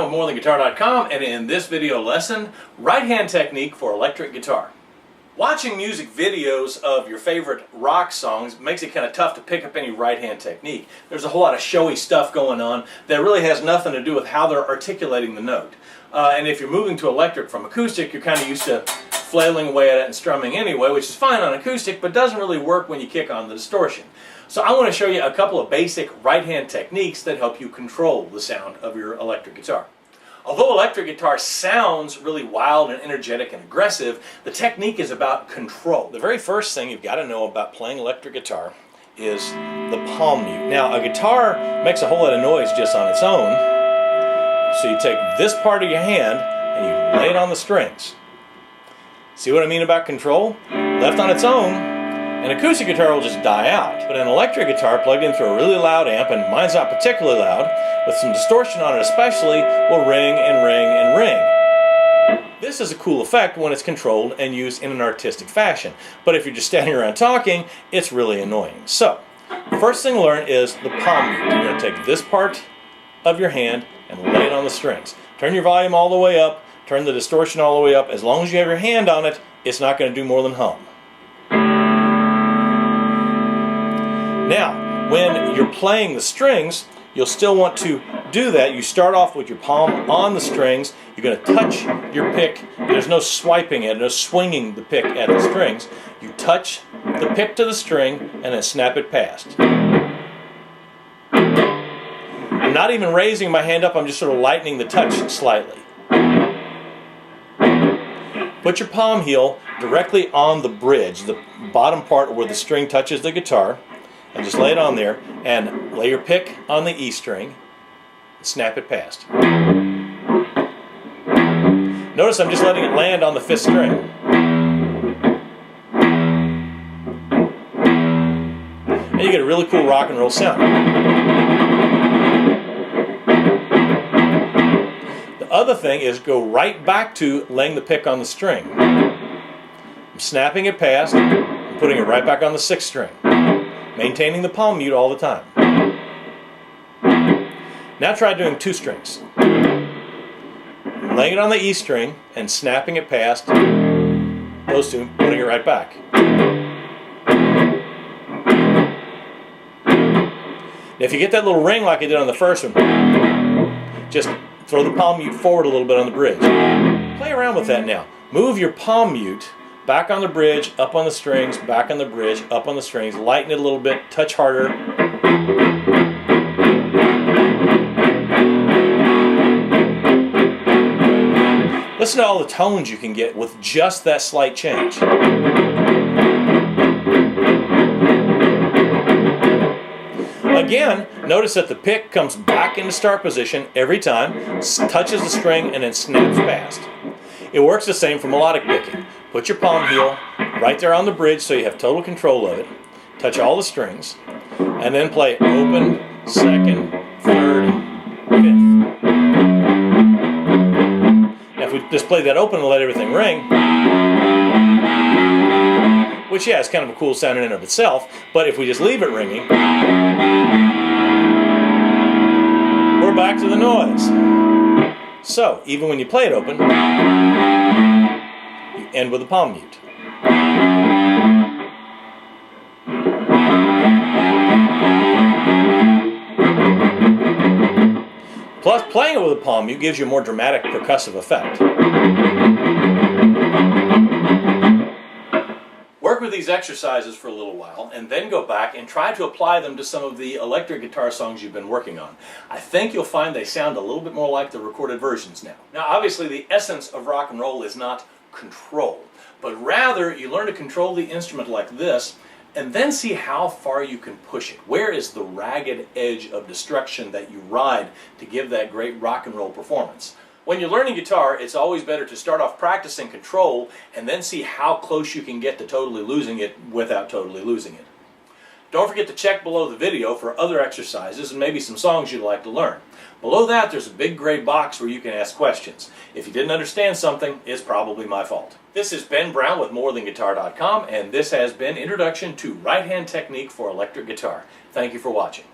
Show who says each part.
Speaker 1: Brown with morethanguitar.com, and in this video lesson, right hand technique for electric guitar. Watching music videos of your favorite rock songs makes it kind of tough to pick up any right hand technique. There's a whole lot of showy stuff going on that really has nothing to do with how they're articulating the note. And if you're moving to electric from acoustic, you're kind of used to flailing away at it and strumming anyway, which is fine on acoustic, but doesn't really work when you kick on the distortion. So I want to show you a couple of basic right hand techniques that help you control the sound of your electric guitar. Although electric guitar sounds really wild and energetic and aggressive, the technique is about control. The very first thing you've got to know about playing electric guitar is the palm mute. Now, a guitar makes a whole lot of noise just on its own, so you take this part of your hand and you lay it on the strings. See what I mean about control? Left on its own, an acoustic guitar will just die out, but an electric guitar plugged in through a really loud amp, and mine's not particularly loud, with some distortion on it especially, will ring and ring and ring. This is a cool effect when it's controlled and used in an artistic fashion, but if you're just standing around talking, it's really annoying. So, the first thing to learn is the palm mute. You're going to take this part of your hand and lay it on the strings. Turn your volume all the way up, turn the distortion all the way up. As long as you have your hand on it, it's not going to do more than hum. Now, when you're playing the strings, you'll still want to do that. You start off with your palm on the strings. You're going to touch your pick. There's no swiping it, no swinging the pick at the strings. You touch the pick to the string and then snap it past. I'm not even raising my hand up, I'm just sort of lightening the touch slightly. Put your palm heel directly on the bridge, the bottom part where the string touches the guitar, and just lay it on there, and lay your pick on the E string, and snap it past. Notice I'm just letting it land on the 5th string. And you get a really cool rock and roll sound. The other thing is go right back to laying the pick on the string. I'm snapping it past, and putting it right back on the 6th string. Maintaining the palm mute all the time. Now try doing 2 strings. Laying it on the E string and snapping it past those two, putting it right back. Now if you get that little ring like I did on the first one, just throw the palm mute forward a little bit on the bridge. Play around with that now. Move your palm mute back on the bridge, up on the strings, back on the bridge, up on the strings, lighten it a little bit, touch harder. Listen to all the tones you can get with just that slight change. Again, notice that the pick comes back into start position every time, touches the string, and then snaps past. It works the same for melodic picking. Put your palm heel right there on the bridge so you have total control of it. Touch all the strings, and then play open, 2nd, 3rd, 5th. Now if we just play that open and let everything ring, which yeah, is kind of a cool sound in and of itself, but if we just leave it ringing, we're back to the noise. So, even when you play it open, you end with a palm mute. Plus, playing it with a palm mute gives you a more dramatic percussive effect. Work with these exercises for a little while and then go back and try to apply them to some of the electric guitar songs you've been working on. I think you'll find they sound a little bit more like the recorded versions now. Now obviously the essence of rock and roll is not control, but rather you learn to control the instrument like this and then see how far you can push it. Where is the ragged edge of destruction that you ride to give that great rock and roll performance? When you're learning guitar, it's always better to start off practicing control and then see how close you can get to totally losing it without totally losing it. Don't forget to check below the video for other exercises and maybe some songs you'd like to learn. Below that, there's a big gray box where you can ask questions. If you didn't understand something, it's probably my fault. This is Ben Brown with morethanguitar.com, and this has been Introduction to Right-Hand Technique for Electric Guitar. Thank you for watching.